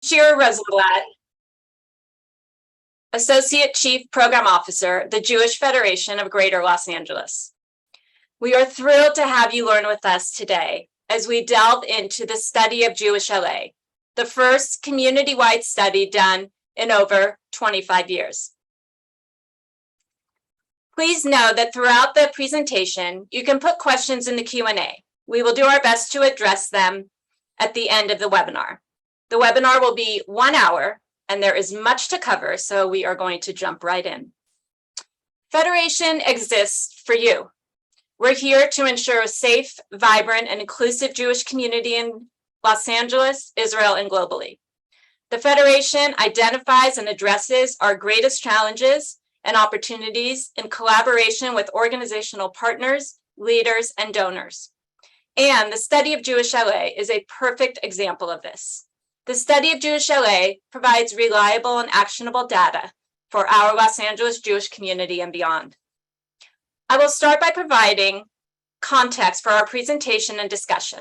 Shira Rosenblatt, Associate Chief Program Officer, the Jewish Federation of Greater Los Angeles. We are thrilled to have you learn with us today as we delve into the study of Jewish LA, the first community-wide study done in over 25 years. Please know that throughout the presentation, you can put questions in the Q&A. We will do our best to address them at the end of the webinar. The webinar will be 1 hour, and there is much to cover, so we are going to jump right in. Federation exists for you. We're here to ensure a safe, vibrant, and inclusive Jewish community in Los Angeles, Israel, and globally. The Federation identifies and addresses our greatest challenges and opportunities in collaboration with organizational partners, leaders, and donors. And the study of Jewish LA is a perfect example of this. The study of Jewish LA provides reliable and actionable data for our Los Angeles Jewish community and beyond. I will start by providing context for our presentation and discussion.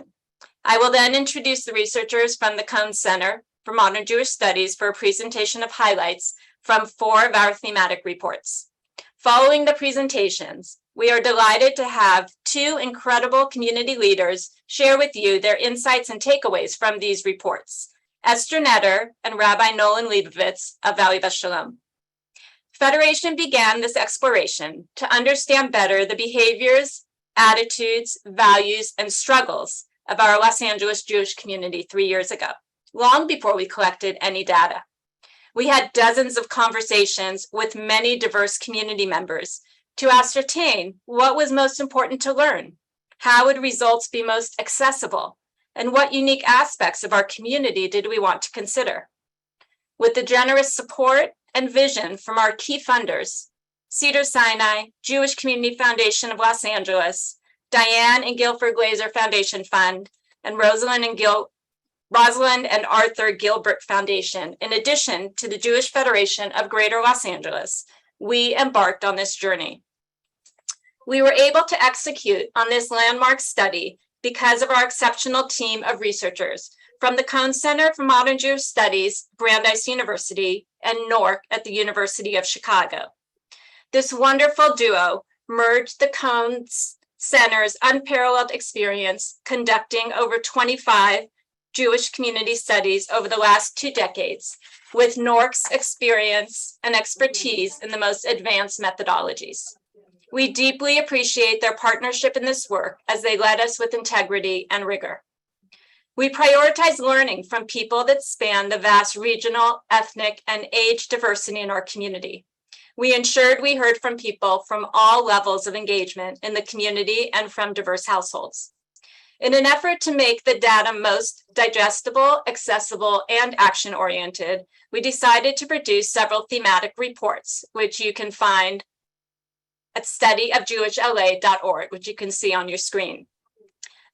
I will then introduce the researchers from the Cohn Center for Modern Jewish Studies for a presentation of highlights from 4 of our thematic reports. Following the presentations, we are delighted to have 2 incredible community leaders share with you their insights and takeaways from these reports, Esther Netter and Rabbi Nolan Leibovitz of Valley Shalom. Federation began this exploration to understand better the behaviors, attitudes, values, and struggles of our Los Angeles Jewish community 3 years ago, long before we collected any data. We had dozens of conversations with many diverse community members to ascertain what was most important to learn, how would results be most accessible, and what unique aspects of our community did we want to consider. With the generous support and vision from our key funders, Cedar Sinai, Jewish Community Foundation of Los Angeles, Diane and Guilford Glazer Foundation Fund, and Rosalind and Arthur Gilbert Foundation, in addition to the Jewish Federation of Greater Los Angeles, we embarked on this journey. We were able to execute on this landmark study because of our exceptional team of researchers from the Cohn Center for Modern Jewish Studies, Brandeis University, and NORC at the University of Chicago. This wonderful duo merged the Cohn Center's unparalleled experience conducting over 25 Jewish community studies over the last 2 decades with NORC's experience and expertise in the most advanced methodologies. We deeply appreciate their partnership in this work as they led us with integrity and rigor. We prioritize learning from people that span the vast regional, ethnic, and age diversity in our community. We ensured we heard from people from all levels of engagement in the community and from diverse households. In an effort to make the data most digestible, accessible, and action-oriented, we decided to produce several thematic reports, which you can find at studyofjewishla.org, which you can see on your screen.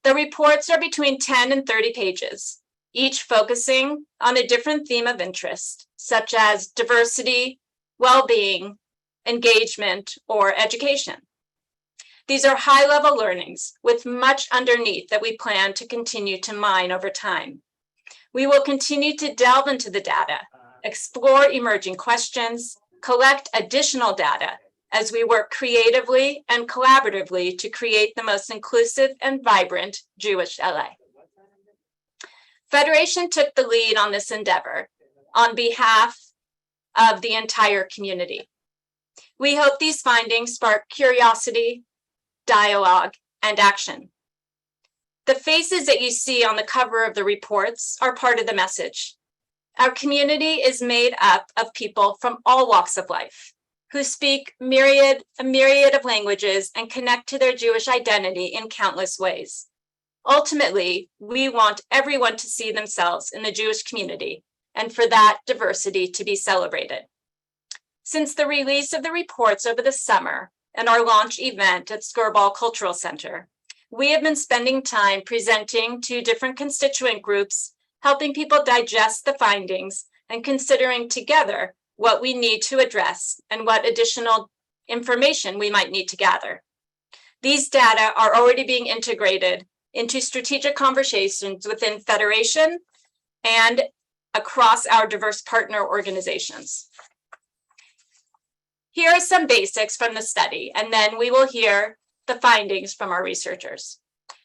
The reports are between 10 and 30 pages, each focusing on a different theme of interest, such as diversity, well-being, engagement, or education. These are high-level learnings with much underneath that we plan to continue to mine over time. We will continue to delve into the data, explore emerging questions, collect additional data as we work creatively and collaboratively to create the most inclusive and vibrant Jewish LA. Federation took the lead on this endeavor on behalf of the entire community. We hope these findings spark curiosity, dialogue, and action. The faces that you see on the cover of the reports are part of the message. Our community is made up of people from all walks of life who speak a myriad of languages and connect to their Jewish identity in countless ways. Ultimately, we want everyone to see themselves in the Jewish community and for that diversity to be celebrated. Since the release of the reports over the summer and our launch event at Skirball Cultural Center, we have been spending time presenting to different constituent groups, helping people digest the findings and considering together what we need to address and what additional information we might need to gather. These data are already being integrated into strategic conversations within Federation and across our diverse partner organizations. Here are some basics from the study, and then we will hear the findings from our researchers.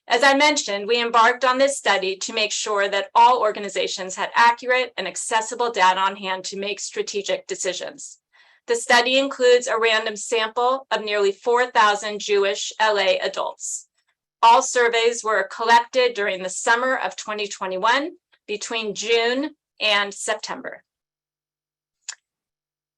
As I mentioned, we embarked on this study to make sure that all organizations had accurate and accessible data on hand to make strategic decisions. The study includes a random sample of nearly 4,000 Jewish LA adults. All surveys were collected during the summer of 2021 between June and September.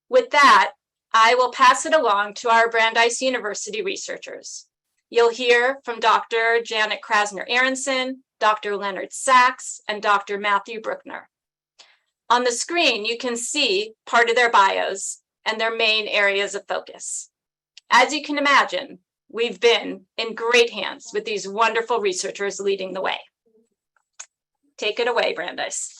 With that, I will pass it along to our Brandeis University researchers. You'll hear from Dr. Janet Krasner-Aronson, Dr. Leonard Sachs, and Dr. Matthew Bruckner. On the screen, you can see part of their bios and their main areas of focus. As you can imagine, we've been in great hands with these wonderful researchers leading the way. Take it away, Brandeis.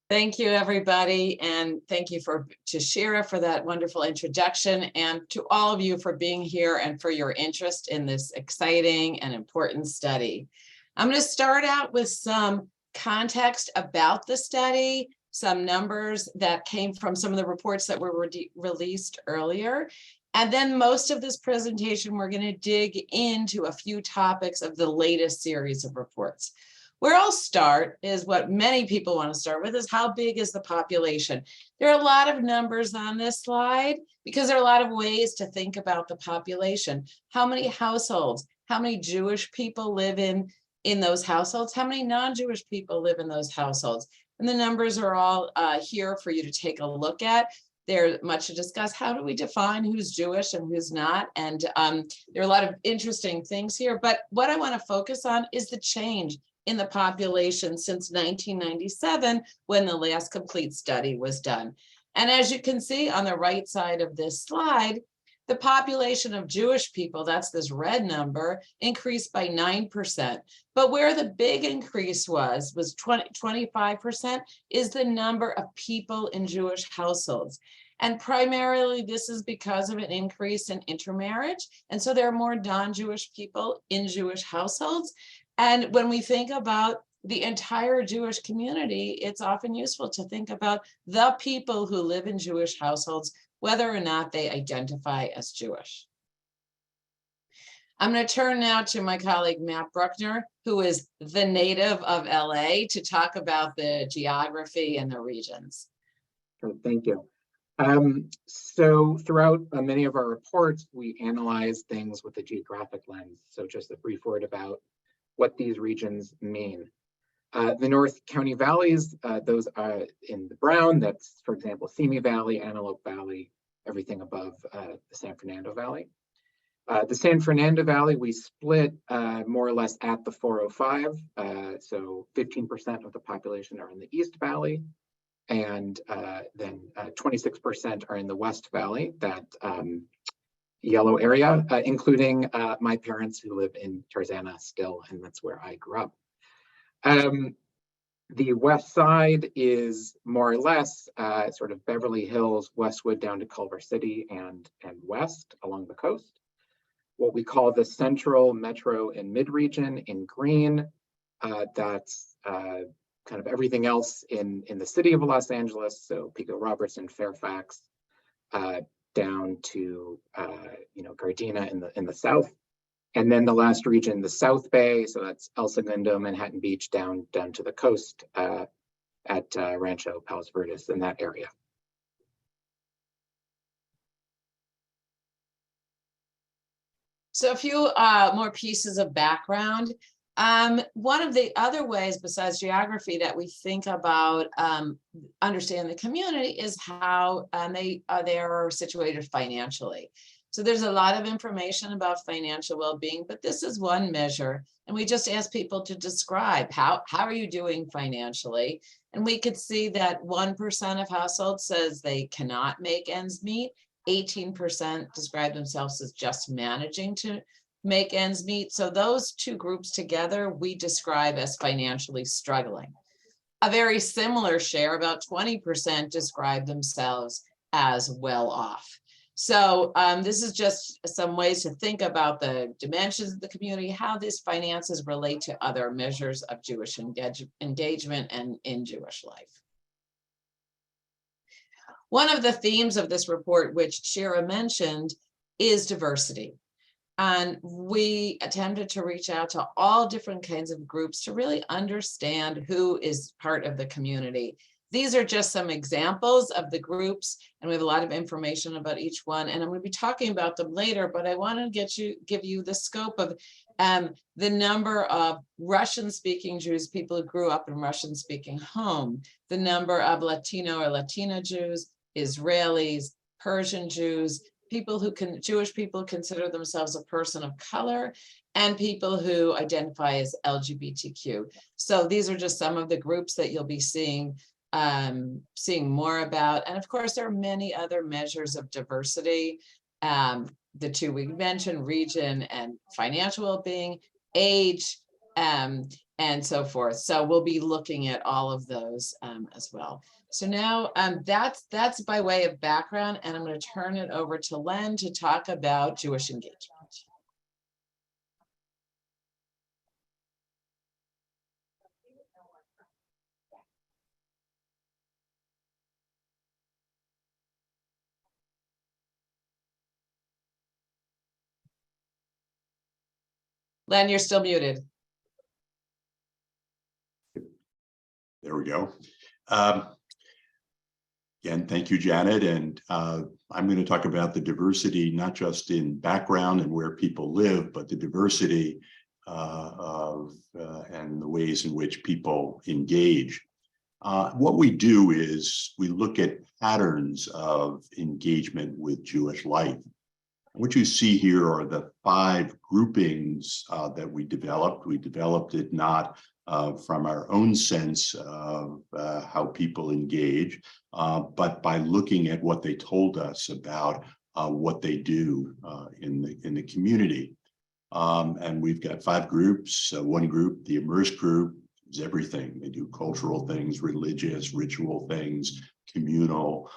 Thank you, everybody, and thank you to Shira for that wonderful introduction, and to all of you for being here and for your interest in this exciting and important study. I'm going to start out with some context about the study, some numbers that came from some of the reports that were released earlier, and then most of this presentation we're going to dig into a few topics of the latest series of reports. Where I'll start is what many people want to start with, is how big is the population? There are a lot of numbers on this slide because there are a lot of ways to think about the population. How many households, how many Jewish people live in those households? How many non-Jewish people live in those households? And the numbers are all here for you to take a look at. There's much to discuss. How do we define who's Jewish and who's not? And there are a lot of interesting things here, but what I want to focus on is the change in the population since 1997, when the last complete study was done. And as you can see on the right side of this slide, the population of Jewish people, that's this red number, increased by 9%. But where the big increase was 25%, is the number of people in Jewish households. And primarily this is because of an increase in intermarriage. And so there are more non-Jewish people in Jewish households. And when we think about the entire Jewish community, it's often useful to think about the people who live in Jewish households, whether or not they identify as Jewish. I'm going to turn now to my colleague, Matt Bruckner, who is the native of LA, to talk about the geography and the regions. Thank you. So throughout many of our reports, we analyze things with a geographic lens. So just a brief word about what these regions mean. The North County valleys, those are in the brown, that's, for example, Simi Valley, Antelope Valley, everything above the San Fernando Valley. The San Fernando Valley, we split more or less at the 405. So 15% of the population are in the East Valley, and then 26% are in the West Valley, that yellow area, including my parents who live in Tarzana still, and that's where I grew up. The west side is more or less sort of Beverly Hills, Westwood down to Culver City and west along the coast. What we call the central, metro, and mid-region in green, that's kind of everything else in the city of Los Angeles, so Pico Robertson, Fairfax, down to Gardena in the south, and then the last region, the South Bay, so that's El Segundo, Manhattan Beach, down to the coast at Rancho Palos Verdes, in that area. So a few more pieces of background. One of the other ways besides geography that we think about understanding the community is how they are situated financially. So there's a lot of information about financial well-being, but this is one measure. And we just ask people to describe how are you doing financially? And we could see that 1% of households says they cannot make ends meet. 18% describe themselves as just managing to make ends meet. So those two groups together, we describe as financially struggling. A very similar share, about 20%, describe themselves as well off. So this is just some ways to think about the dimensions of the community, how these finances relate to other measures of Jewish engagement and in Jewish life. One of the themes of this report, which Shira mentioned, is diversity. And we attempted to reach out to all different kinds of groups to really understand who is part of the community. These are just some examples of the groups, and we have a lot of information about each one, and I'm going to be talking about them later, but I want to give you the scope of the number of Russian-speaking Jews, people who grew up in Russian-speaking home, the number of Latino or Latina Jews, Israelis, Persian Jews, Jewish people consider themselves a person of color, and people who identify as LGBTQ. So these are just some of the groups that you'll be seeing more about. And of course, there are many other measures of diversity. The two we mentioned, region and financial well-being, age, and so forth. So we'll be looking at all of those as well. So now that's by way of background, and I'm going to turn it over to Len to talk about Jewish engagement. Len, you're still muted. There we go. Again, thank you, Janet. And I'm going to talk about the diversity, not just in background and where people live, but the diversity and the ways in which people engage. What we do is we look at patterns of engagement with Jewish life. What you see here are the 5 groupings that we developed. We developed it not from our own sense of how people engage, but by looking at what they told us about what they do in the community. And we've got 5 groups. One group, the immersed group, is everything. They do cultural things, religious, ritual things, communal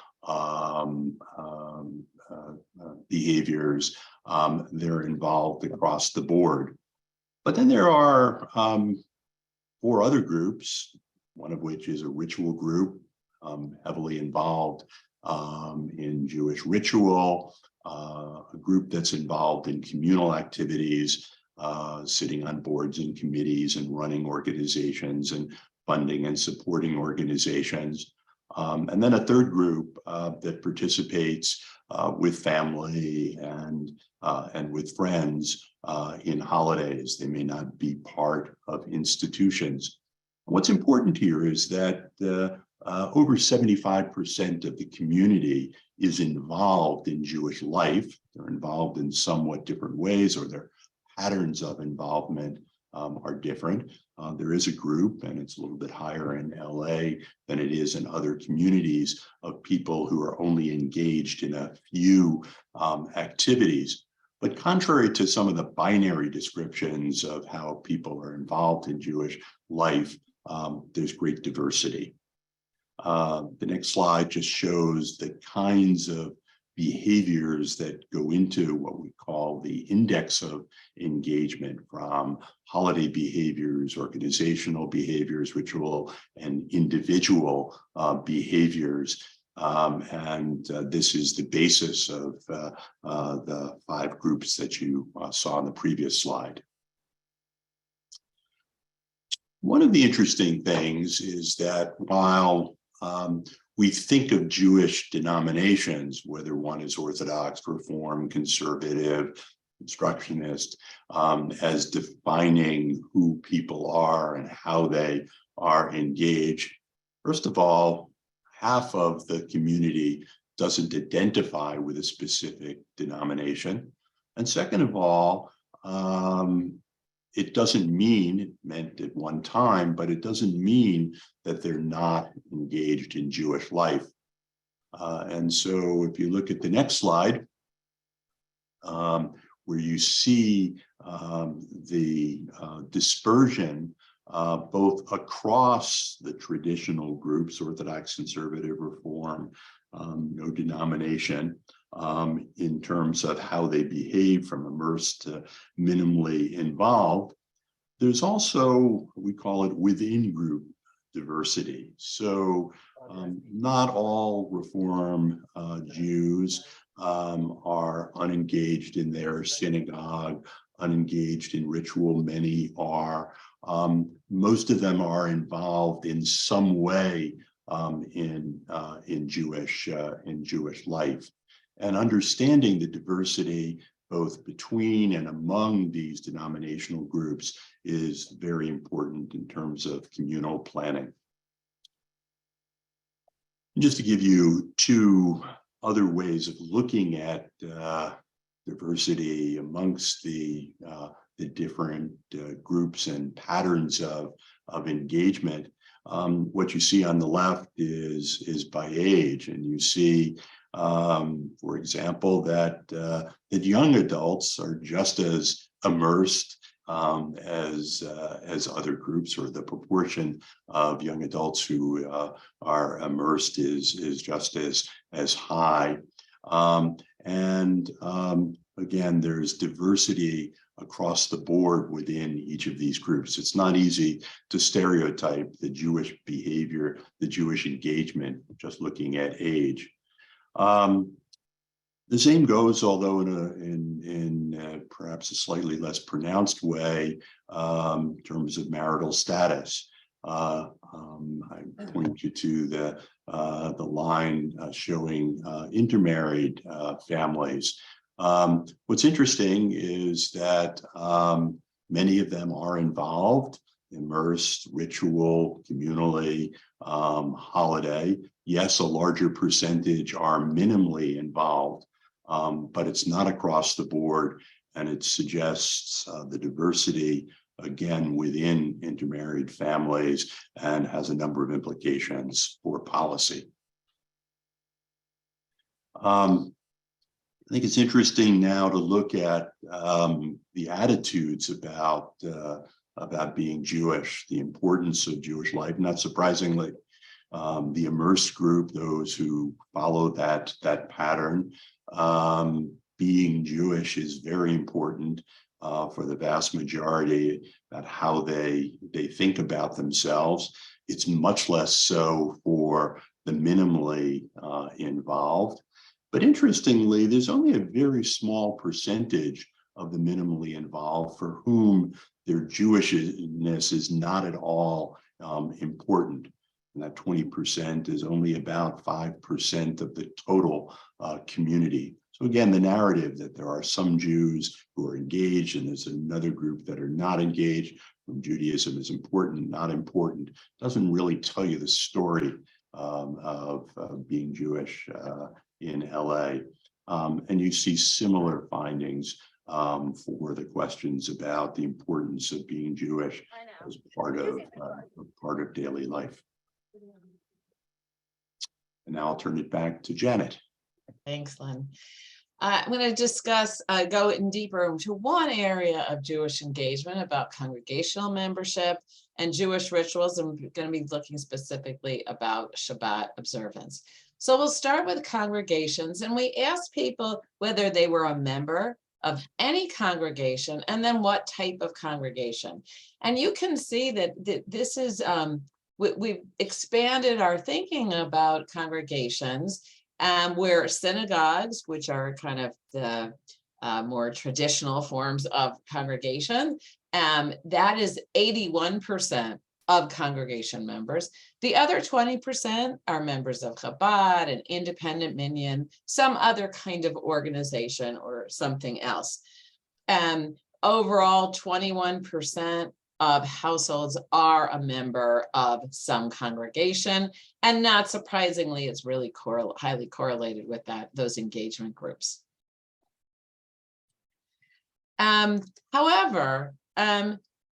behaviors. They're involved across the board. But then there are 4 other groups, one of which is a ritual group, heavily involved in Jewish ritual, a group that's involved in communal activities, sitting on boards and committees and running organizations and funding and supporting organizations. And then a 3rd group that participates with family and with friends in holidays. They may not be part of institutions. What's important here is that over 75% of the community is involved in Jewish life. They're involved in somewhat different ways, or their patterns of involvement are different. There is a group, and it's a little bit higher in LA than it is in other communities, of people who are only engaged in a few activities. But contrary to some of the binary descriptions of how people are involved in Jewish life, there's great diversity. The next slide just shows the kinds of behaviors that go into what we call the index of engagement, from holiday behaviors, organizational behaviors, ritual and individual behaviors. This is the basis of the 5 groups that you saw on the previous slide. One of the interesting things is that while we think of Jewish denominations, whether one is Orthodox, Reform, Conservative, Constructionist, as defining who people are and how they are engaged. First of all, half of the community doesn't identify with a specific denomination. And second of all, it doesn't mean, it meant at one time, but it doesn't mean that they're not engaged in Jewish life. And so if you look at the next slide, where you see the dispersion both across the traditional groups, Orthodox, Conservative, Reform, no denomination, in terms of how they behave from immersed to minimally involved. There's also, we call it within group diversity. So not all Reform Jews are unengaged in their synagogue, unengaged in ritual. Many are. Most of them are involved in some way in Jewish life. And understanding the diversity both between and among these denominational groups is very important in terms of communal planning. And just to give you two other ways of looking at diversity amongst the different groups and patterns of engagement. What you see on the left is by age, and you see, for example, that young adults are just as immersed as other groups, or the proportion of young adults who are immersed is just as high. Again, there's diversity across the board within each of these groups. It's not easy to stereotype the Jewish behavior, the Jewish engagement, just looking at age. The same goes, although in perhaps a slightly less pronounced way, in terms of marital status. I point you to the line showing intermarried families. What's interesting is that many of them are involved, immersed, ritual, communally, holiday. Yes, a larger percentage are minimally involved, but it's not across the board, and it suggests the diversity, again, within intermarried families, and has a number of implications for policy. I think it's interesting now to look at the attitudes about being Jewish, the importance of Jewish life. Not surprisingly, the immersed group, those who follow that pattern, being Jewish is very important for the vast majority about how they think about themselves. It's much less so for the minimally involved. But interestingly, there's only a very small percentage of the minimally involved for whom their Jewishness is not at all important. And that 20% is only about 5% of the total community. So again, the narrative that there are some Jews who are engaged and there's another group that are not engaged, when Judaism is important, not important, doesn't really tell you the story of being Jewish in LA. And you see similar findings for the questions about the importance of being Jewish as part of daily life. And now I'll turn it back to Janet. Thanks, Len. I'm going to discuss, go in deeper into one area of Jewish engagement about congregational membership and Jewish rituals. I'm going to be looking specifically about Shabbat observance. So we'll start with congregations, and we asked people whether they were a member of any congregation and then what type of congregation. And you can see that this is, we've expanded our thinking about congregations, where synagogues, which are kind of the more traditional forms of congregation, that is 81% of congregation members. The other 20% are members of Chabad, an independent minyan, some other kind of organization or something else. Overall, 21% of households are a member of some congregation, and not surprisingly, it's really highly correlated with those engagement groups. However,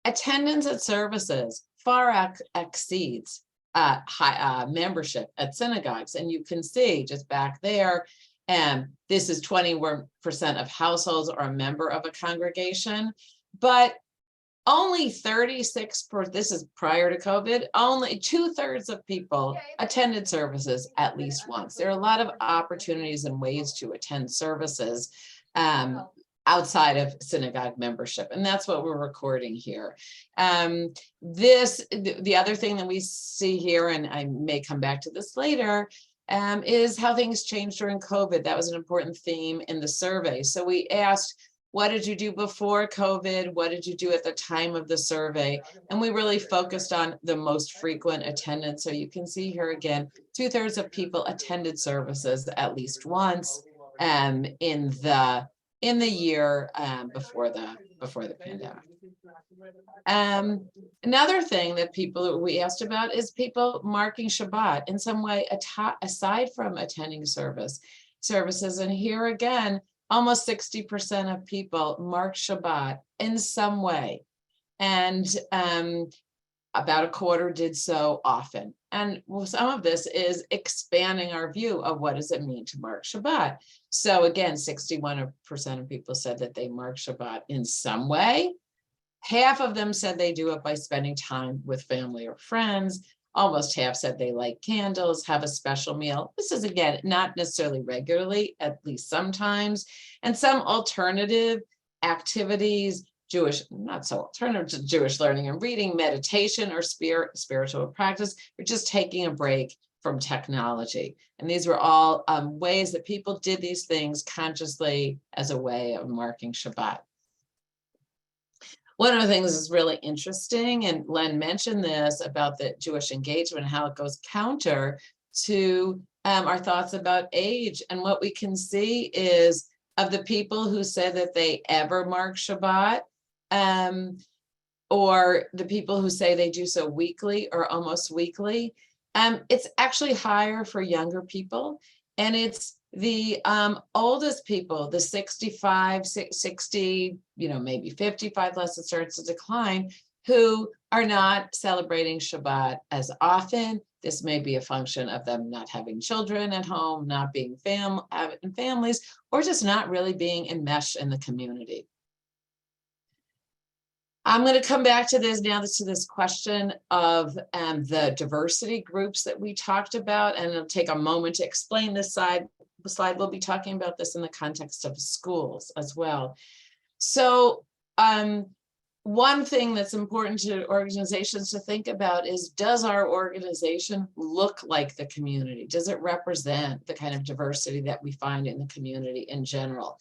attendance at services far exceeds membership at synagogues, and you can see just back there, this is 21% of households are a member of a congregation, but only 36%, this is prior to COVID, only 2/3 of people attended services at least once. There are a lot of opportunities and ways to attend services outside of synagogue membership, and that's what we're recording here. The other thing that we see here, and I may come back to this later, is how things changed during COVID. That was an important theme in the survey. So we asked, what did you do before COVID? What did you do at the time of the survey? And we really focused on the most frequent attendance. So you can see here again, 2/3 of people attended services at least once in the year before the pandemic. Another thing that we asked about is people marking Shabbat in some way aside from attending services. And here again, almost 60% of people mark Shabbat in some way. And about a quarter did so often. And some of this is expanding our view of what does it mean to mark Shabbat. So again, 61% of people said that they mark Shabbat in some way. Half of them said they do it by spending time with family or friends. Almost half said they light candles, have a special meal. This is, again, not necessarily regularly, at least sometimes. And some alternative activities, not so alternative to Jewish learning and reading, meditation, or spiritual practice, or just taking a break from technology. And these were all ways that people did these things consciously as a way of marking Shabbat. One of the things that's really interesting, and Len mentioned this about the Jewish engagement, how it goes counter to our thoughts about age. And what we can see is of the people who said that they ever mark Shabbat, or the people who say they do so weekly or almost weekly, it's actually higher for younger people. And it's the oldest people, the 65, 60, maybe 55 less, it starts to decline, who are not celebrating Shabbat as often. This may be a function of them not having children at home, not being in families, or just not really being enmeshed in the community. I'm going to come back to this now, to this question of the diversity groups that we talked about, and it'll take a moment to explain this slide. We'll be talking about this in the context of schools as well. So one thing that's important to organizations to think about is, does our organization look like the community? Does it represent the kind of diversity that we find in the community in general?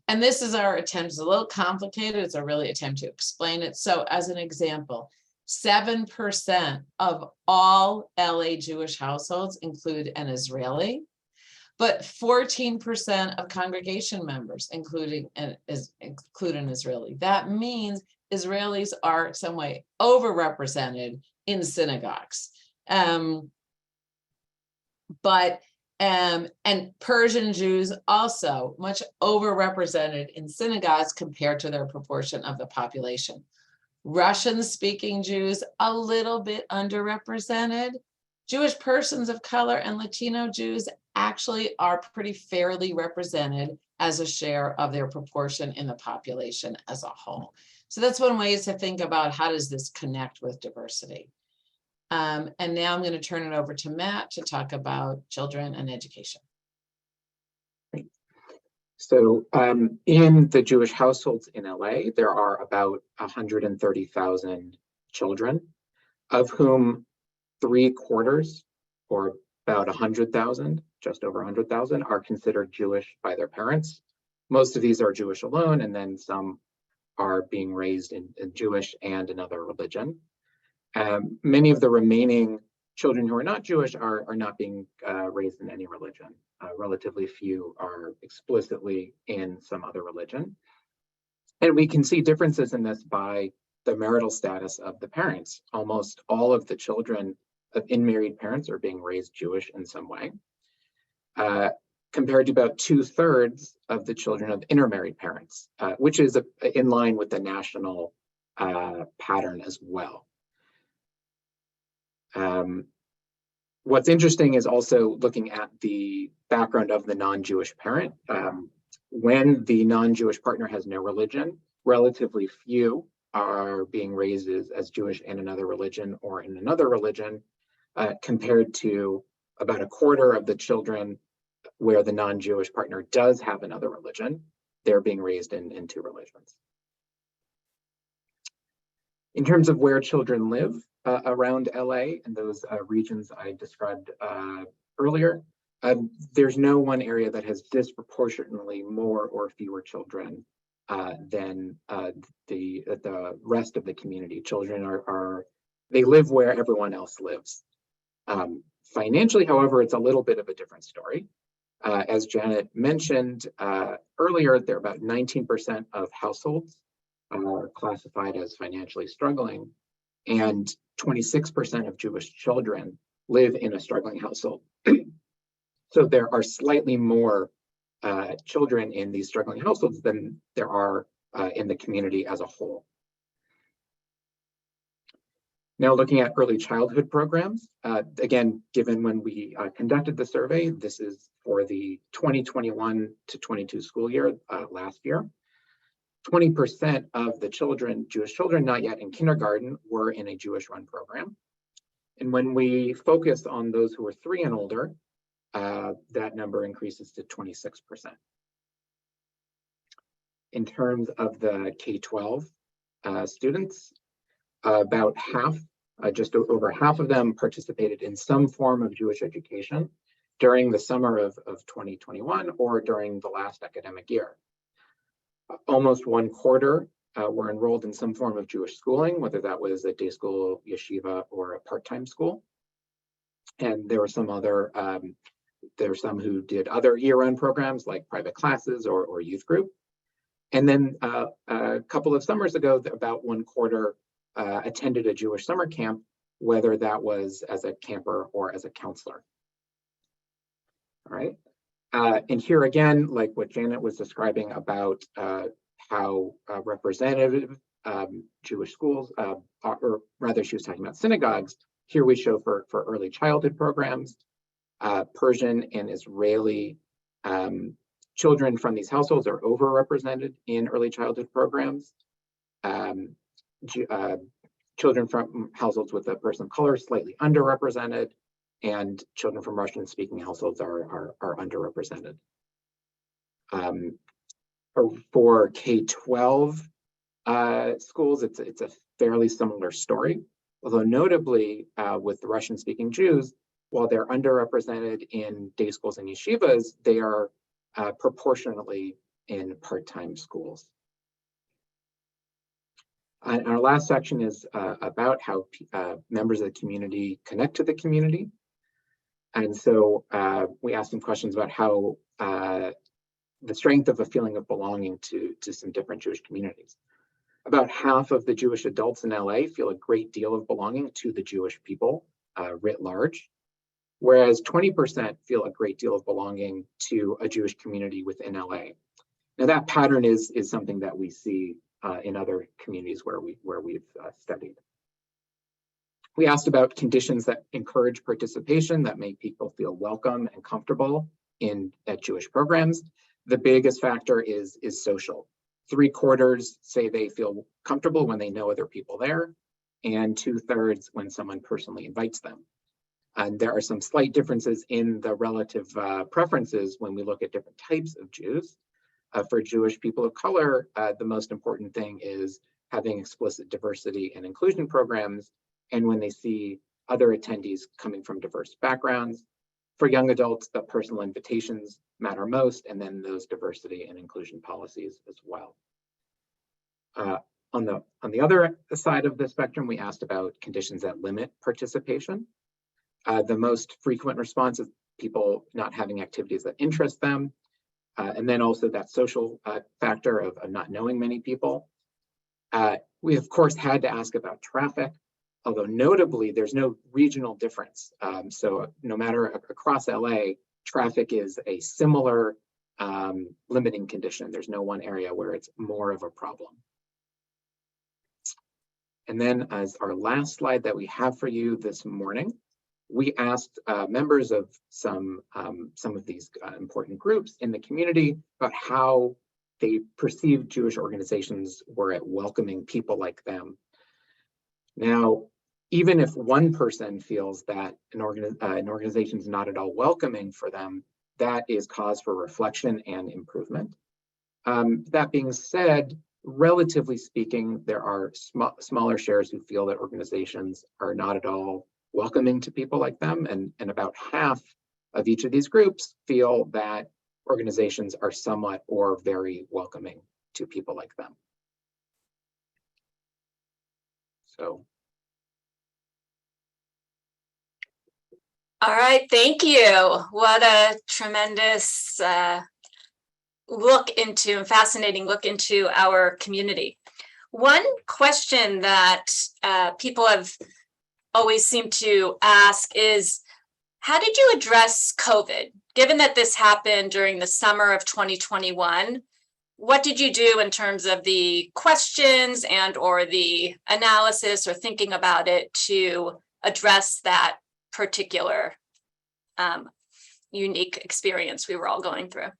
And this is our attempt. It's a little complicated. It's a really attempt to explain it. So as an example, 7% of all LA Jewish households include an Israeli, but 14% of congregation members include an Israeli. That means Israelis are in some way overrepresented in synagogues. And Persian Jews also much overrepresented in synagogues compared to their proportion of the population. Russian-speaking Jews, a little bit underrepresented. Jewish persons of color and Latino Jews actually are pretty fairly represented as a share of their proportion in the population as a whole. So that's one way to think about how does this connect with diversity. And now I'm going to turn it over to Matt to talk about children and education. Great. So in the Jewish households in LA, there are about 130,000 children, of whom 3/4, or about 100,000, just over 100,000, are considered Jewish by their parents. Most of these are Jewish alone, and then some are being raised in Jewish and another religion. Many of the remaining children who are not Jewish are not being raised in any religion. Relatively few are explicitly in some other religion. And we can see differences in this by the marital status of the parents. Almost all of the children of unmarried parents are being raised Jewish in some way, compared to about 2/3 of the children of intermarried parents, which is in line with the national pattern as well. What's interesting is also looking at the background of the non-Jewish parent. When the non-Jewish partner has no religion, relatively few are being raised as Jewish in another religion or in another religion, compared to about a quarter of the children where the non-Jewish partner does have another religion. They're being raised in two religions. In terms of where children live around LA and those regions I described earlier, there's no one area that has disproportionately more or fewer children than the rest of the community. Children they live where everyone else lives. Financially, however, it's a little bit of a different story. As Janet mentioned earlier, there are about 19% of households are classified as financially struggling, and 26% of Jewish children live in a struggling household. So there are slightly more children in these struggling households than there are in the community as a whole. Now, looking at early childhood programs, again, given when we conducted the survey, this is for the 2021 to 22 school year, last year. 20% of the children, Jewish children not yet in kindergarten, were in a Jewish-run program. And when we focus on those who are 3 and older, that number increases to 26%. In terms of the K-12 students, about half, just over half of them participated in some form of Jewish education during the summer of 2021 or during the last academic year. Almost 1/4 were enrolled in some form of Jewish schooling, whether that was a day school, yeshiva, or a part-time school. And there were some other, there were some who did other year-round programs like private classes or youth group. And then a couple of summers ago, about 1/4 attended a Jewish summer camp, whether that was as a camper or as a counselor. All right. And here again, like what Janet was describing about how representative Jewish schools, or rather she was talking about synagogues, here we show for early childhood programs, Persian and Israeli children from these households are overrepresented in early childhood programs. Children from households with a person of color slightly underrepresented, and children from Russian-speaking households are underrepresented. For K-12 schools, it's a fairly similar story, although notably with the Russian-speaking Jews, while they're underrepresented in day schools and yeshivas, they are proportionately in part-time schools. And our last section is about how members of the community connect to the community. And so we asked some questions about how the strength of a feeling of belonging to some different Jewish communities. About half of the Jewish adults in LA feel a great deal of belonging to the Jewish people writ large, whereas 20% feel a great deal of belonging to a Jewish community within LA. Now that pattern is something that we see in other communities where we've studied. We asked about conditions that encourage participation, that make people feel welcome and comfortable at Jewish programs. The biggest factor is social. 3/4 say they feel comfortable when they know other people there, and 2/3 when someone personally invites them. And there are some slight differences in the relative preferences when we look at different types of Jews. For Jewish people of color, the most important thing is having explicit diversity and inclusion programs, and when they see other attendees coming from diverse backgrounds. For young adults, the personal invitations matter most, and then those diversity and inclusion policies as well. On the other side of the spectrum, we asked about conditions that limit participation. The most frequent response is people not having activities that interest them, and then also that social factor of not knowing many people. We, of course, had to ask about traffic, although notably, there's no regional difference. So no matter across LA, traffic is a similar limiting condition. There's no one area where it's more of a problem. And then as our last slide that we have for you this morning, we asked members of some of these important groups in the community about how they perceived Jewish organizations were at welcoming people like them. Now, even if one person feels that an organization is not at all welcoming for them, that is cause for reflection and improvement. That being said, relatively speaking, there are smaller shares who feel that organizations are not at all welcoming to people like them, and about half of each of these groups feel that organizations are somewhat or very welcoming to people like them. So. All right, thank you. What a tremendous fascinating look into our community. One question that people have always seemed to ask is, how did you address COVID? Given that this happened during the summer of 2021, what did you do in terms of the questions and or the analysis or thinking about it to address that particular unique experience we were all going through?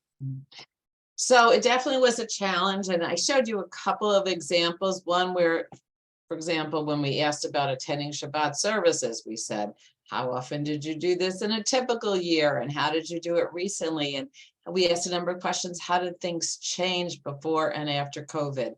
So it definitely was a challenge, and I showed you a couple of examples. One where, for example, when we asked about attending Shabbat services, we said, how often did you do this in a typical year, and how did you do it recently? And we asked a number of questions. How did things change before and after COVID?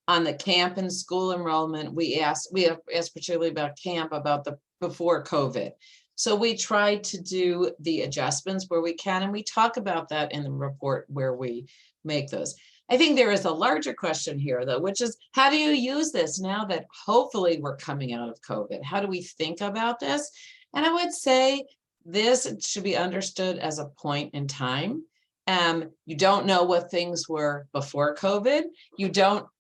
On the camp and school enrollment, we asked particularly about camp, about the before COVID. So we try to do the adjustments where we can, and we talk about that in the report where we make those. I think there is a larger question here, though, which is, how do you use this now that hopefully we're coming out of COVID? How do we think about this? And I would say this should be understood as a point in time. You don't know what things were before COVID.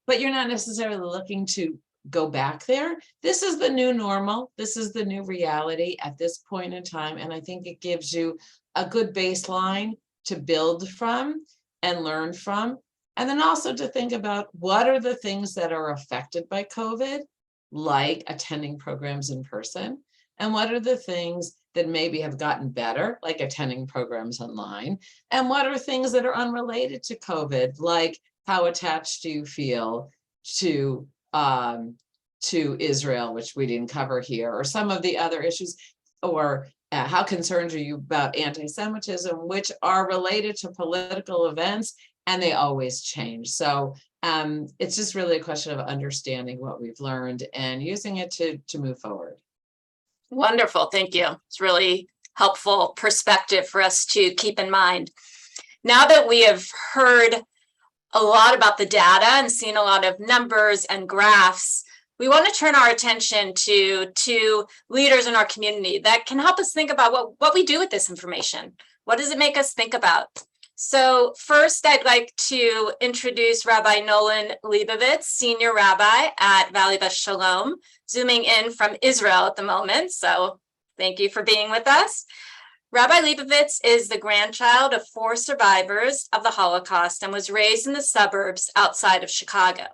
But you're not necessarily looking to go back there. This is the new normal. This is the new reality at this point in time. And I think it gives you a good baseline to build from and learn from. And then also to think about what are the things that are affected by COVID, like attending programs in person, and what are the things that maybe have gotten better, like attending programs online, and what are things that are unrelated to COVID, like how attached do you feel to Israel, which we didn't cover here, or some of the other issues, or how concerned are you about anti-Semitism, which are related to political events, and they always change. So it's just really a question of understanding what we've learned and using it to move forward. Wonderful, thank you. It's really helpful perspective for us to keep in mind. Now that we have heard a lot about the data and seen a lot of numbers and graphs, we want to turn our attention to leaders in our community that can help us think about what we do with this information. What does it make us think about? So first, I'd like to introduce Rabbi Nolan Leibovitz, Senior Rabbi at Valley Beth Shalom, zooming in from Israel at the moment. So thank you for being with us. Rabbi Leibovitz is the grandchild of 4 survivors of the Holocaust and was raised in the suburbs outside of Chicago.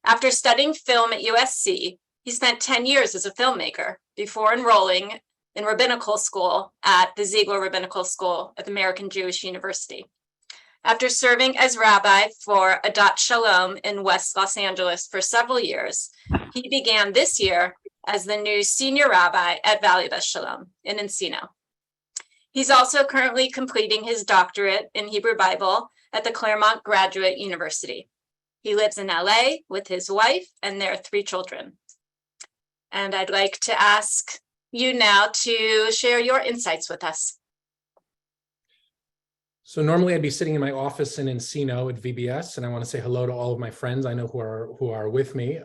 After studying film at USC, he spent 10 years as a filmmaker before enrolling in rabbinical school at the Ziegler Rabbinical School at the American Jewish University. After serving as rabbi for Adat Shalom in West Los Angeles for several years, he began this year as the new senior rabbi at Valley Beth Shalom in Encino. He's also currently completing his doctorate in Hebrew Bible at the Claremont Graduate University. He lives in LA with his wife and their 3 children. And I'd like to ask you now to share your insights with us. So normally I'd be sitting in my office in Encino at VBS, and I want to say hello to all of my friends I know who are with me.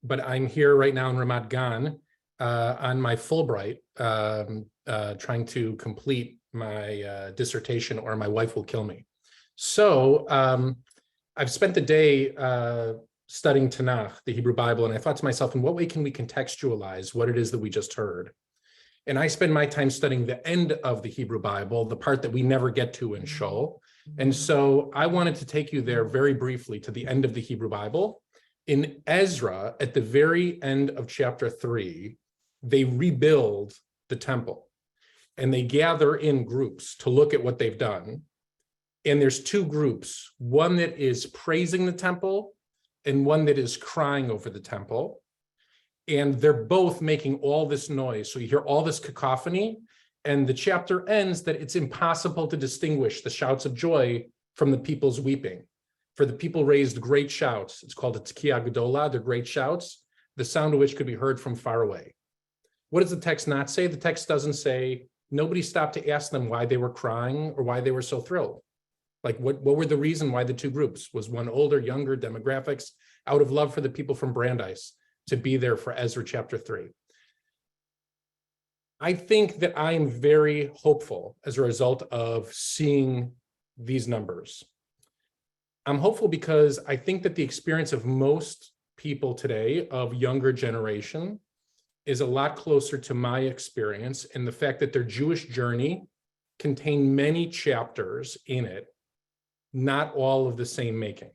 But I'm here right now in Ramat Gan on my Fulbright, trying to complete my dissertation, or my wife will kill me. So I've spent the day studying Tanakh, the Hebrew Bible, and I thought to myself, in what way can we contextualize what it is that we just heard? And I spend my time studying the end of the Hebrew Bible, the part that we never get to in Shul. And so I wanted to take you there very briefly to the end of the Hebrew Bible. In Ezra, at the very end of chapter 3, they rebuild the temple, and they gather in groups to look at what they've done. And there's two groups, one that is praising the temple and one that is crying over the temple. And they're both making all this noise. So you hear all this cacophony, and the chapter ends that it's impossible to distinguish the shouts of joy from the people's weeping. For the people raised great shouts. It's called a Tekiah Gedolah, the great shouts, the sound of which could be heard from far away. What does the text not say? The text doesn't say, nobody stopped to ask them why they were crying or why they were so thrilled. Like what were the reason why the two groups? Was one older, younger, demographics, out of love for the people from Brandeis to be there for Ezra chapter 3. I think that I am very hopeful as a result of seeing these numbers. I'm hopeful because I think that the experience of most people today of younger generation is a lot closer to my experience, and the fact that their Jewish journey contained many chapters in it, not all of the same making.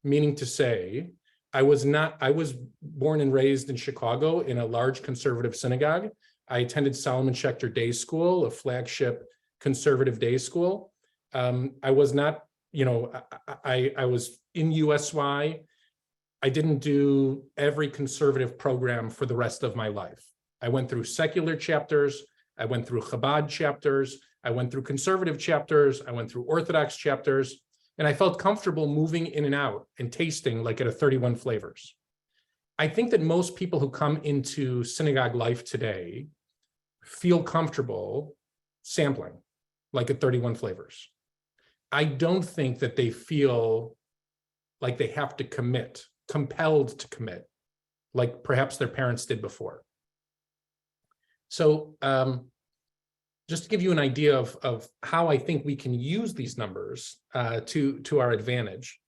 Meaning to say, I was born and raised in Chicago in a large conservative synagogue. I attended Solomon Schechter Day School, a flagship conservative day school. I was not, I was in USY. I didn't do every conservative program for the rest of my life. I went through secular chapters. I went through Chabad chapters. I went through conservative chapters. I went through Orthodox chapters. And I felt comfortable moving in and out and tasting like at a 31 flavors. I think that most people who come into synagogue life today feel comfortable sampling like at 31 flavors. I don't think that they feel like they have to commit, compelled to commit, like perhaps their parents did before. So just to give you an idea of how I think we can use these numbers to our advantage.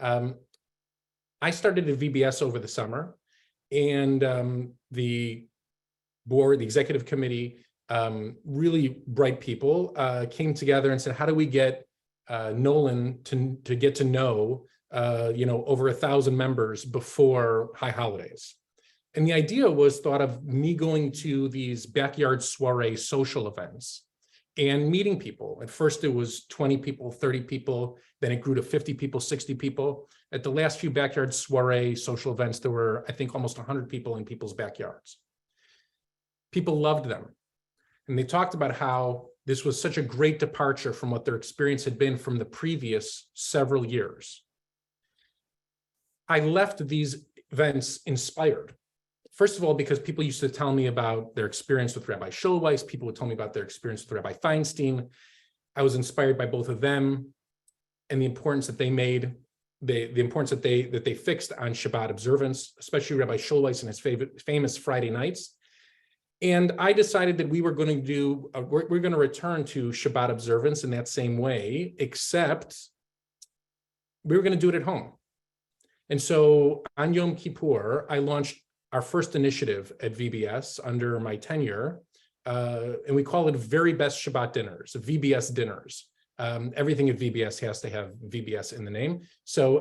I started at VBS over the summer, and the board, the executive committee, really bright people came together and said, how do we get Nolan to get to know over 1,000 members before high holidays? And the idea was thought of me going to these backyard soiree social events and meeting people. At first it was 20 people, 30 people, then it grew to 50 people, 60 people. At the last few backyard soiree social events, there were, I think, almost 100 people in people's backyards. People loved them. And they talked about how this was such a great departure from what their experience had been from the previous several years. I left these events inspired. First of all, because people used to tell me about their experience with Rabbi Schulweis, people would tell me about their experience with Rabbi Feinstein. I was inspired by both of them and the importance that they made, the importance that they fixed on Shabbat observance, especially Rabbi Schulweis and his famous Friday nights. And I decided that we were going to do, we're going to return to Shabbat observance in that same way, except we were going to do it at home. And so on Yom Kippur, I launched our first initiative at VBS under my tenure, and we call it Very Best Shabbat Dinners, VBS Dinners. Everything at VBS has to have VBS in the name. So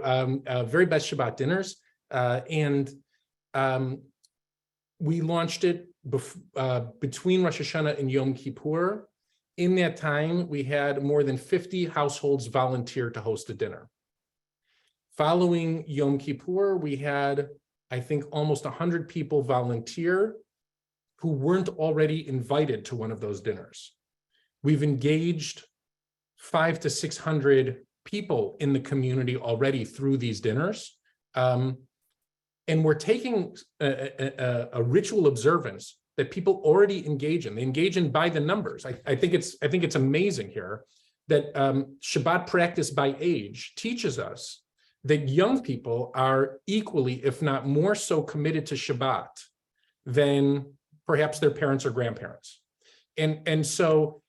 Very Best Shabbat Dinners, and we launched it between Rosh Hashanah and Yom Kippur. In that time, we had more than 50 households volunteer to host a dinner. Following Yom Kippur, we had, I think, almost 100 people volunteer who weren't already invited to one of those dinners. We've engaged 500 to 600 people in the community already through these dinners. And we're taking a ritual observance that people already engage in. They engage in by the numbers. I think it's amazing here that Shabbat practice by age teaches us that young people are equally, if not more so, committed to Shabbat than perhaps their parents or grandparents. And so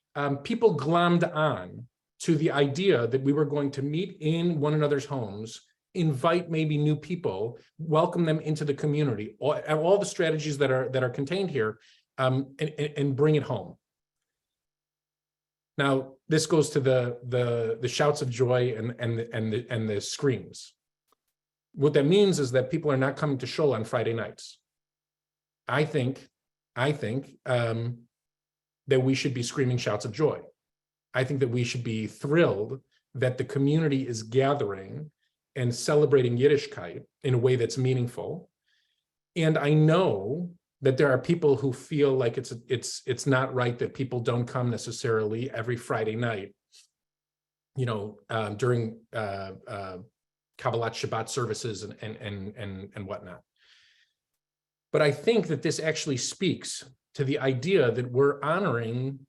people glommed on to the idea that we were going to meet in one another's homes, invite maybe new people, welcome them into the community, all the strategies that are contained here, and bring it home. Now, this goes to the shouts of joy and the screams. What that means is that people are not coming to shul on Friday nights. I think that we should be screaming shouts of joy. I think that we should be thrilled that the community is gathering and celebrating Yiddishkeit in a way that's meaningful. And I know that there are people who feel like it's not right that people don't come necessarily every Friday night, during Kabbalat Shabbat services and whatnot. But I think that this actually speaks to the idea that we're honoring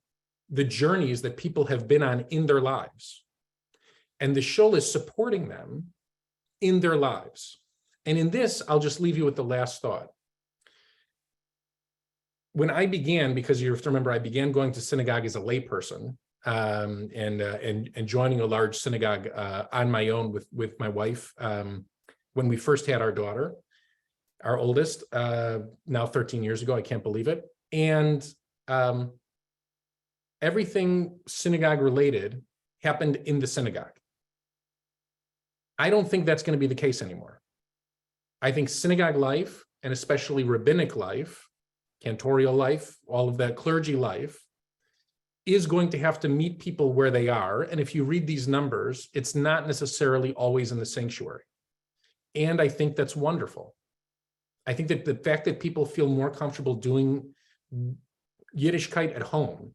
the journeys that people have been on in their lives. And the shul is supporting them in their lives. And in this, I'll just leave you with the last thought. When I began, because you have to remember, I began going to synagogue as a layperson, and joining a large synagogue on my own with my wife when we first had our daughter, our oldest, now 13 years ago. I can't believe it. And everything synagogue related happened in the synagogue. I don't think that's going to be the case anymore. I think synagogue life, and especially rabbinic life, cantorial life, all of that clergy life, is going to have to meet people where they are. And if you read these numbers, it's not necessarily always in the sanctuary. And I think that's wonderful. I think that the fact that people feel more comfortable doing Yiddishkeit at home,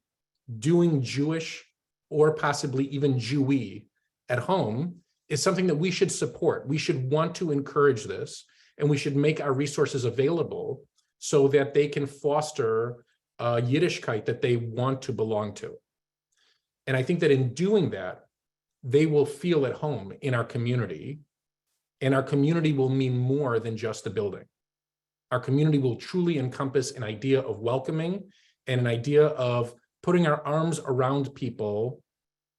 doing Jewish or possibly even Jewy at home, is something that we should support. We should want to encourage this, and we should make our resources available so that they can foster Yiddishkeit that they want to belong to. And I think that in doing that, they will feel at home in our community, and our community will mean more than just a building. Our community will truly encompass an idea of welcoming and an idea of putting our arms around people,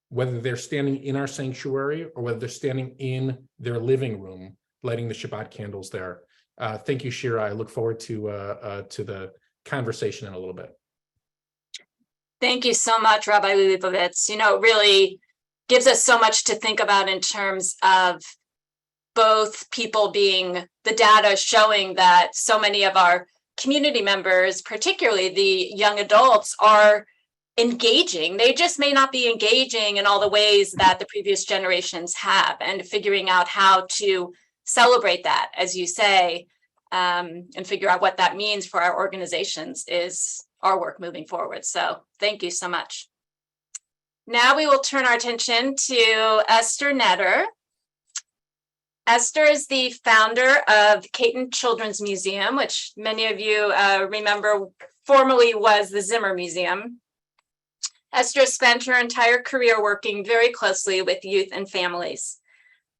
whether they're standing in our sanctuary or whether they're standing in their living room, lighting the Shabbat candles there. Thank you, Shira. I look forward to the conversation in a little bit. Thank you so much, Rabbi Leibovitz. It really gives us so much to think about in terms of both people being the data showing that so many of our community members, particularly the young adults, are engaging. They just may not be engaging in all the ways that the previous generations have, and figuring out how to celebrate that, as you say, and figure out what that means for our organizations is our work moving forward. So thank you so much. Now we will turn our attention to Esther Netter. Esther is the founder of Caton Children's Museum, which many of you remember formerly was the Zimmer Museum. Esther spent her entire career working very closely with youth and families.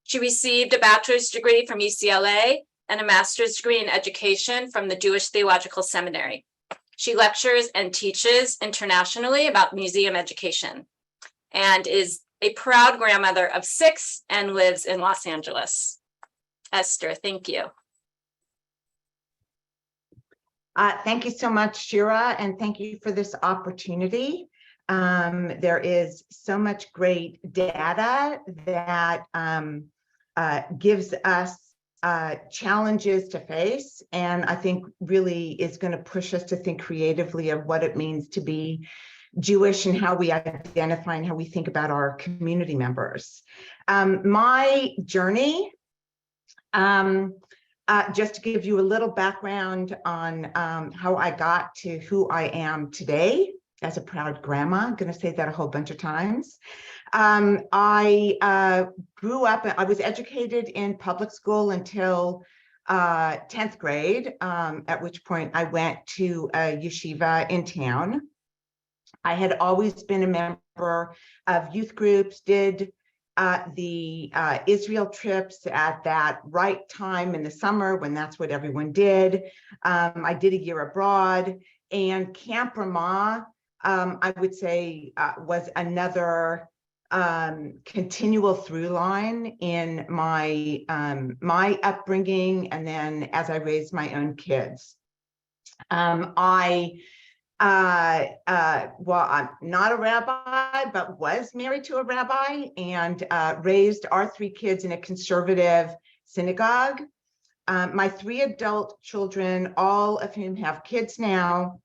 She received a bachelor's degree from UCLA and a master's degree in education from the Jewish Theological Seminary. She lectures and teaches internationally about museum education and is a proud grandmother of 6 and lives in Los Angeles. Esther, thank you. Thank you so much, Shira, and thank you for this opportunity. There is so much great data that gives us challenges to face, and I think really is going to push us to think creatively of what it means to be Jewish and how we identify and how we think about our community members. My journey, just to give you a little background on how I got to who I am today as a proud grandma. I'm going to say that a whole bunch of times. I grew up, I was educated in public school until 10th grade, at which point I went to a yeshiva in town. I had always been a member of youth groups, did the Israel trips at that right time in the summer when that's what everyone did. I did a year abroad, and Camp Ramah, I would say, was another continual through line in my my upbringing, and then as I raised my own kids. Well, I'm not a rabbi, but was married to a rabbi, and raised our 3 kids in a conservative synagogue. My 3 adult children, all of whom have kids now,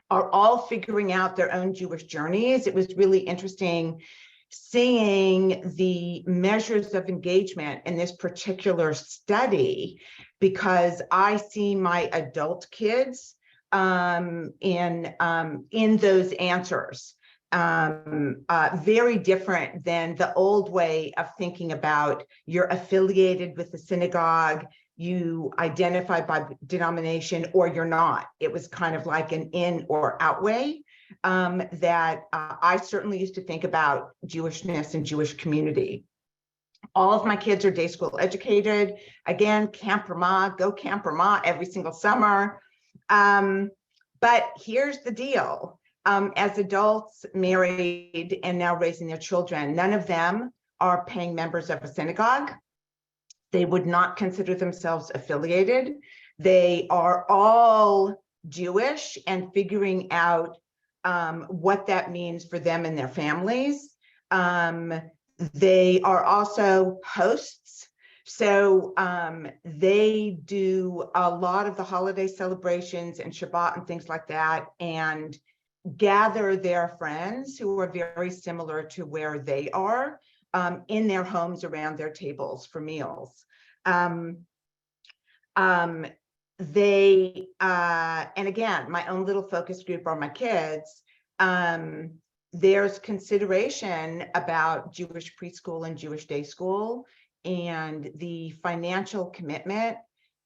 are all figuring out their own Jewish journeys. It was really interesting seeing the measures of engagement in this particular study, because I see my adult kids in those answers. Very different than the old way of thinking about you're affiliated with the synagogue, you identify by denomination, or you're not. It was kind of like an in or out way that I certainly used to think about Jewishness and Jewish community. All of my kids are day school educated. Again, Camp Ramah, go Camp Ramah every single summer. But here's the deal. As adults, married, and now raising their children, none of them are paying members of a synagogue. They would not consider themselves affiliated. They are all Jewish and figuring out what that means for them and their families. They are also hosts. So they do a lot of the holiday celebrations and Shabbat and things like that, and gather their friends who are very similar to where they are in their homes around their tables for meals. And again, my own little focus group are my kids. There's consideration about Jewish preschool and Jewish day school and the financial commitment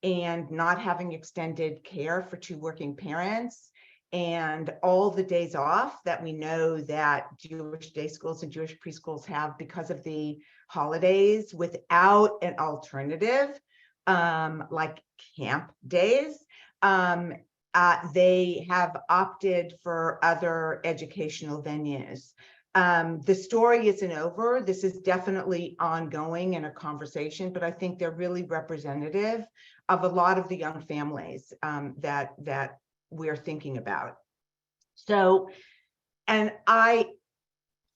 and not having extended care for two working parents and all the days off that we know that Jewish day schools and Jewish preschools have because of the holidays without an alternative, like camp days. They have opted for other educational venues. The story isn't over. This is definitely ongoing in a conversation, but I think they're really representative of a lot of the young families that we're thinking about. So, and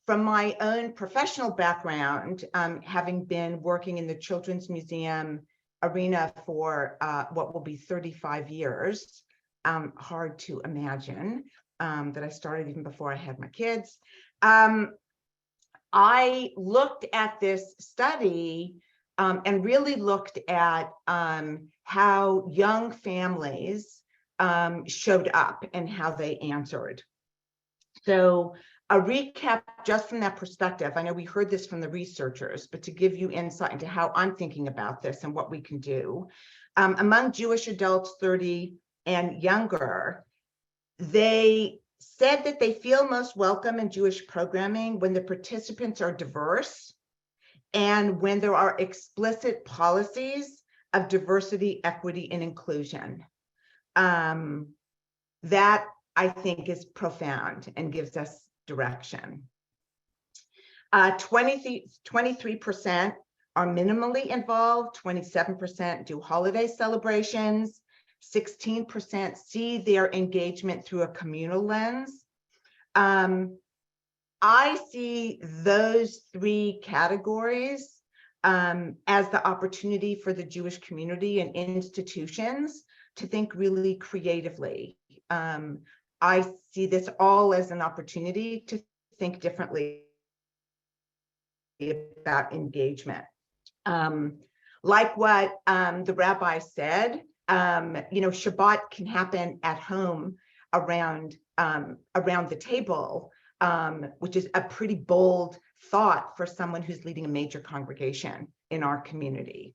from my own professional background, having been working in the Children's Museum arena for what will be 35 years, hard to imagine that I started even before I had my kids. I looked at this study and really looked at how young families showed up and how they answered. So a recap just from that perspective, I know we heard this from the researchers, but to give you insight into how I'm thinking about this and what we can do. Among Jewish adults 30 and younger, they said that they feel most welcome in Jewish programming when the participants are diverse and when there are explicit policies of diversity, equity, and inclusion. That I think is profound and gives us direction. 23% are minimally involved, 27% do holiday celebrations, 16% see their engagement through a communal lens. I see those three categories as the opportunity for the Jewish community and institutions to think really creatively. I see this all as an opportunity to think differently about engagement. Like what the rabbi said, Shabbat can happen at home around the table, which is a pretty bold thought for someone who's leading a major congregation in our community.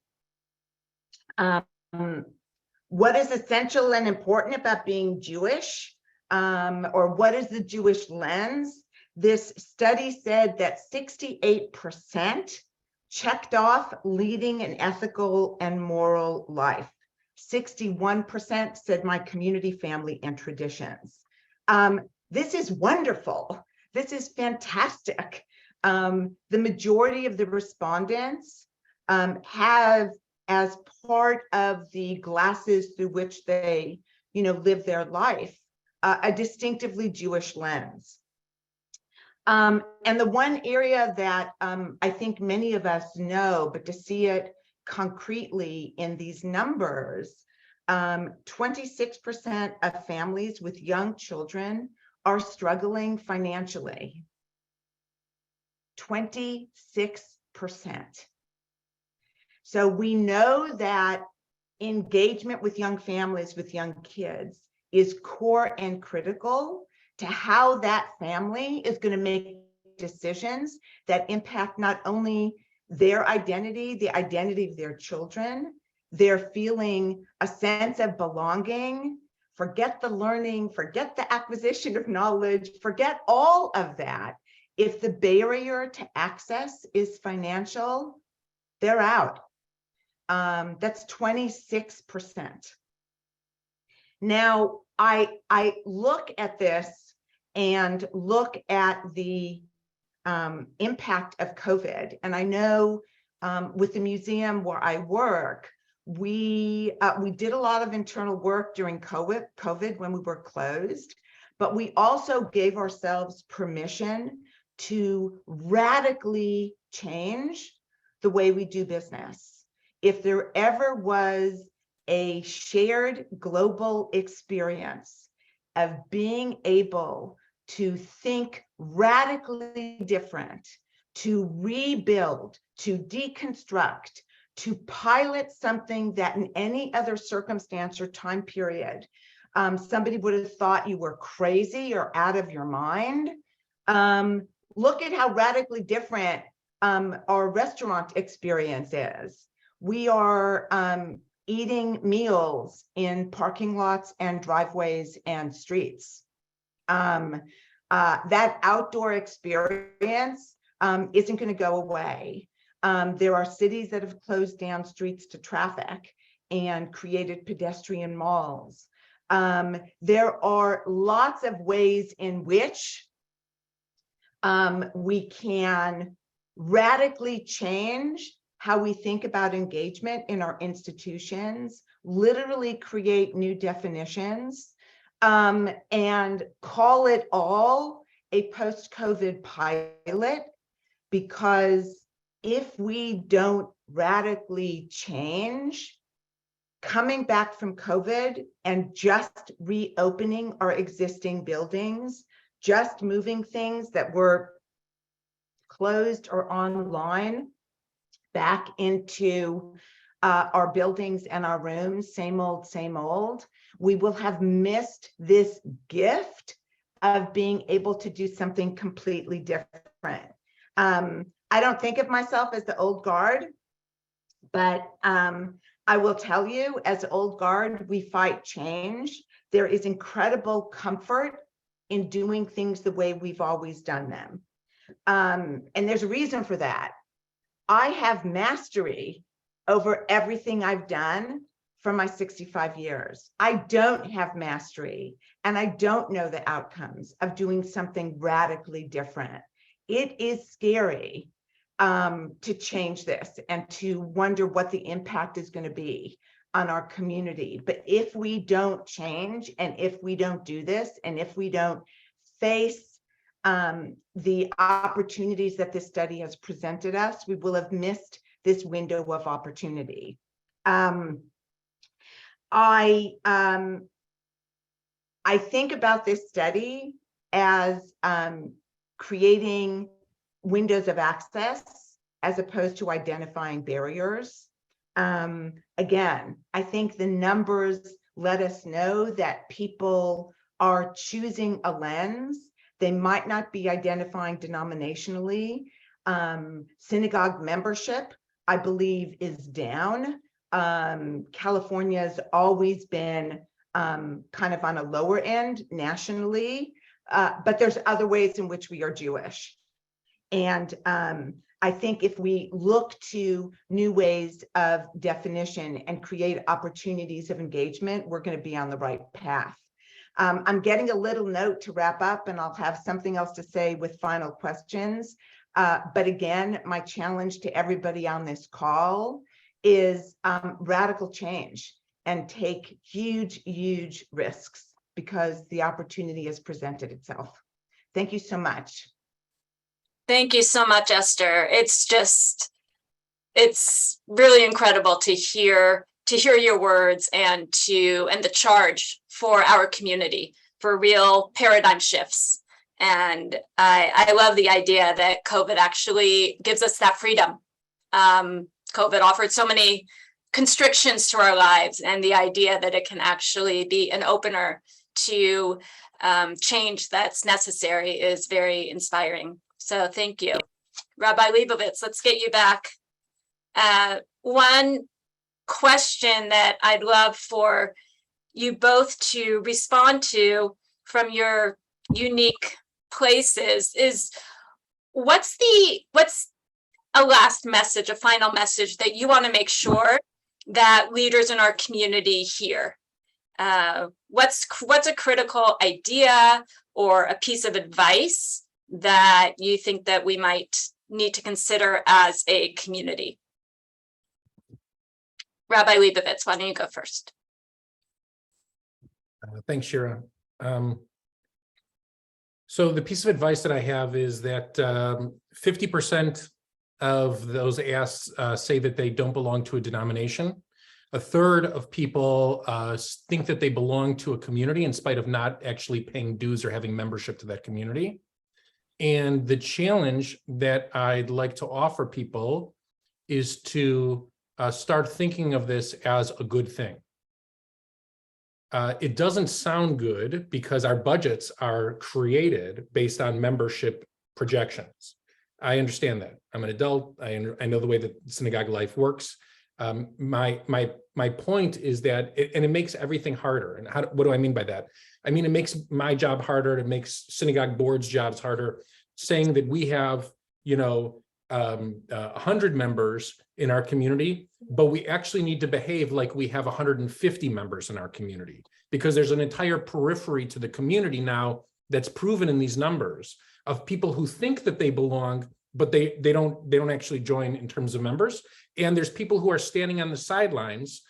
What is essential and important about being Jewish, or what is the Jewish lens? This study said that 68% checked off leading an ethical and moral life. 61% said my community, family, and traditions. This is wonderful. This is fantastic. The majority of the respondents have, as part of the glasses through which they, live their life, a distinctively Jewish lens. And the one area that I think many of us know, but to see it concretely in these numbers, 26% of families with young children are struggling financially. 26%. So we know that engagement with young families, with young kids, is core and critical to how that family is going to make decisions that impact not only their identity, the identity of their children, they're feeling a sense of belonging. Forget the learning, forget the acquisition of knowledge, forget all of that. If the barrier to access is financial, they're out. That's 26%. Now, I look at this and look at the impact of COVID, and I know with the museum where I work, we did a lot of internal work during COVID when we were closed, but we also gave ourselves permission to radically change the way we do business. If there ever was a shared global experience of being able to think radically different, to rebuild, to deconstruct, to pilot something that in any other circumstance or time period, somebody would have thought you were crazy or out of your mind. Look at how radically different our restaurant experience is. We are eating meals in parking lots and driveways and streets. That outdoor experience isn't going to go away. There are cities that have closed down streets to traffic and created pedestrian malls. There are lots of ways in which we can radically change how we think about engagement in our institutions, literally create new definitions, and call it all a post-COVID pilot, because if we don't radically change, coming back from COVID and just reopening our existing buildings, just moving things that were closed or online back into our buildings and our rooms, same old, we will have missed this gift of being able to do something completely different. I don't think of myself as the old guard, but I will tell you, as old guard, we fight change. There is incredible comfort in doing things the way we've always done them. And there's a reason for that. I have mastery over everything I've done for my 65 years. I don't have mastery, and I don't know the outcomes of doing something radically different. It is scary to change this and to wonder what the impact is going to be on our community. But if we don't change, and if we don't do this, and if we don't face the opportunities that this study has presented us, we will have missed this window of opportunity. I think about this study as creating windows of access as opposed to identifying barriers. Again, I think the numbers let us know that people are choosing a lens. They might not be identifying denominationally. Synagogue membership, I believe, is down. California's always been kind of on a lower end nationally, but there's other ways in which we are Jewish. And I think if we look to new ways of definition and create opportunities of engagement, we're going to be on the right path. I'm getting a little note to wrap up, and I'll have something else to say with final questions. But again, my challenge to everybody on this call is radical change and take huge risks, because the opportunity has presented itself. Thank you so much. Thank you so much, Esther. It's really incredible to hear your words and the charge for our community for real paradigm shifts And I love the idea that COVID actually gives us that freedom. COVID offered so many constrictions to our lives, and the idea that it can actually be an opener to change that's necessary is very inspiring. So thank you. Rabbi Leibovitz, let's get you back. One question that I'd love for you both to respond to from your unique places is what's a last message, a final message that you want to make sure that leaders in our community hear? What's a critical idea or a piece of advice that you think that we might need to consider as a community? Rabbi Leibovitz, why don't you go first? Thanks, Shira. So the piece of advice that I have is that 50% of those asked say that they don't belong to a denomination. A third of people think that they belong to a community in spite of not actually paying dues or having membership to that community. And the challenge that I'd like to offer people is to start thinking of this as a good thing. It doesn't sound good because our budgets are created based on membership projections. I understand that. I'm an adult. I know the way that synagogue life works. My point is that, and it makes everything harder. And what do I mean by that? I mean, it makes my job harder. It makes synagogue boards' jobs harder. Saying that we have, 100 members in our community, but we actually need to behave like we have 150 members in our community, because there's an entire periphery to the community now that's proven in these numbers of people who think that they belong, but they don't actually join in terms of members. And there's people who are standing on the sidelines,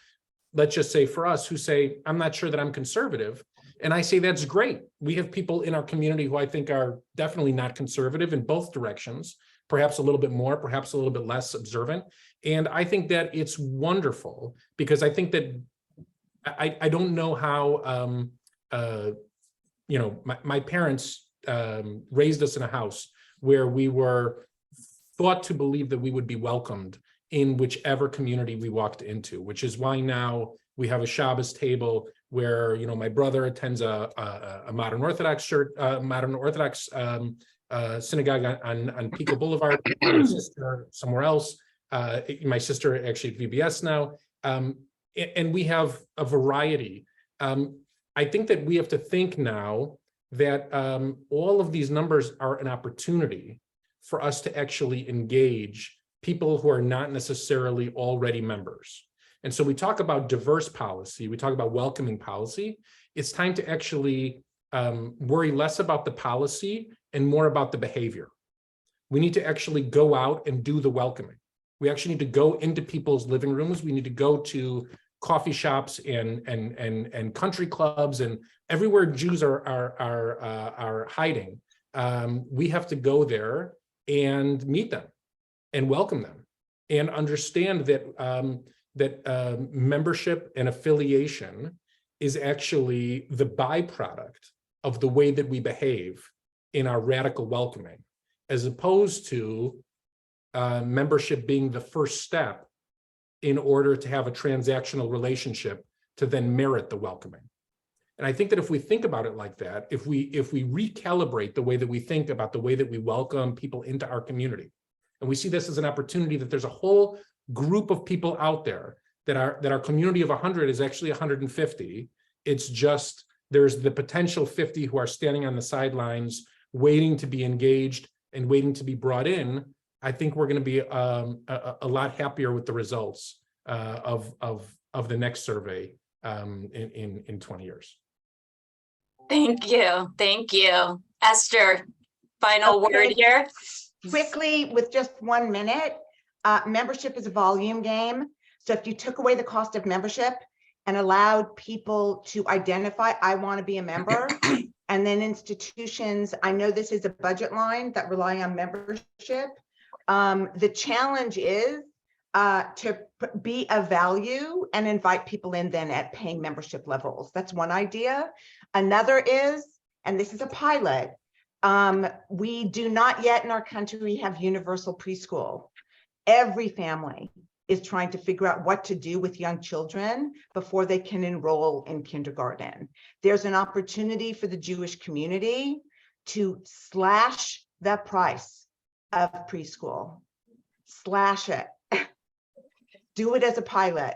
let's just say for us, who say, I'm not sure that I'm conservative. And I say, that's great. We have people in our community who I think are definitely not conservative in both directions, perhaps a little bit more, perhaps a little bit less observant. And I think that it's wonderful, because I think that I don't know how, my parents raised us in a house where we were thought to believe that we would be welcomed in whichever community we walked into, which is why now we have a Shabbos table where, my brother attends a modern Orthodox church, modern Orthodox synagogue on Pico Boulevard, my sister somewhere else, my sister actually at VBS now, and we have a variety. I think that we have to think now that all of these numbers are an opportunity for us to actually engage people who are not necessarily already members. And so we talk about diverse policy, we talk about welcoming policy. It's time to actually worry less about the policy and more about the behavior. We need to actually go out and do the welcoming. We actually need to go into people's living rooms. We need to go to coffee shops and country clubs and everywhere Jews are hiding. We have to go there and meet them and welcome them and understand that membership and affiliation is actually the byproduct of the way that we behave in our radical welcoming, as opposed to membership being the first step in order to have a transactional relationship to then merit the welcoming. And I think that if we think about it like that, if we recalibrate the way that we think about the way that we welcome people into our community, and we see this as an opportunity that there's a whole group of people out there that our community of 100 is actually 150. It's just there's the potential 50 who are standing on the sidelines waiting to be engaged and waiting to be brought in. I think we're going to be a lot happier with the results of the next survey in 20 years. Thank you. Esther, final word here. Quickly, with just 1 minute, membership is a volume game. So if you took away the cost of membership and allowed people to identify, I want to be a member, and then institutions, I know this is a budget line that rely on membership. The challenge is to be of value and invite people in then at paying membership levels. That's one idea. Another is, and this is a pilot, We do not yet in our country have universal preschool. Every family is trying to figure out what to do with young children before they can enroll in kindergarten. There's an opportunity for the Jewish community to slash the price of preschool. Slash it. Do it as a pilot.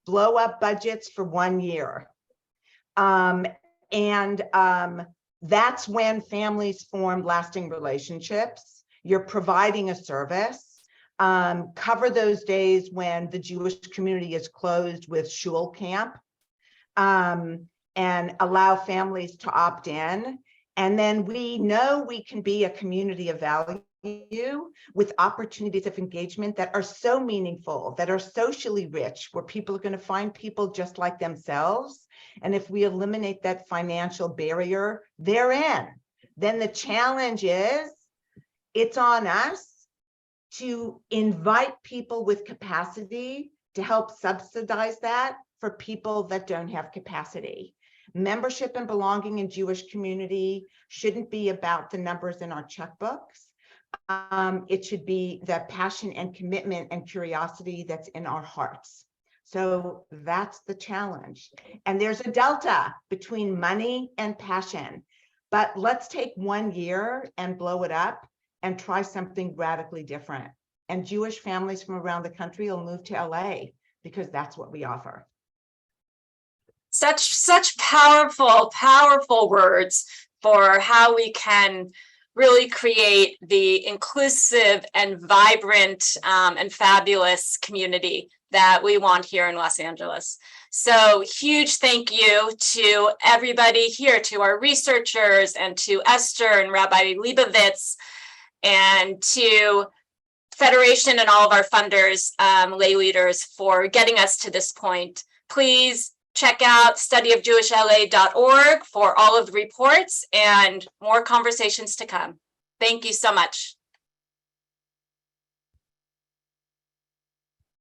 Blow up budgets for 1 year. That's when families form lasting relationships. You're providing a service. Cover those days when the Jewish community is closed with shul camp, and allow families to opt in. And then we know we can be a community of value with opportunities of engagement that are so meaningful, that are socially rich, where people are going to find people just like themselves. And if we eliminate that financial barrier, they're in. Then the challenge is, it's on us to invite people with capacity to help subsidize that for people that don't have capacity. Membership and belonging in Jewish community shouldn't be about the numbers in our checkbooks. It should be the passion and commitment and curiosity that's in our hearts. So that's the challenge. And there's a delta between money and passion. But let's take 1 year and blow it up and try something radically different. And Jewish families from around the country will move to LA because that's what we offer. Such powerful words for how we can really create the inclusive and vibrant and fabulous community that we want here in Los Angeles. So huge thank you to everybody here, to our researchers, and to Esther and Rabbi Leibovitz, and to Federation and all of our funders, lay leaders, for getting us to this point. Please check out studyofjewishla.org for all of the reports and more conversations to come. Thank you so much.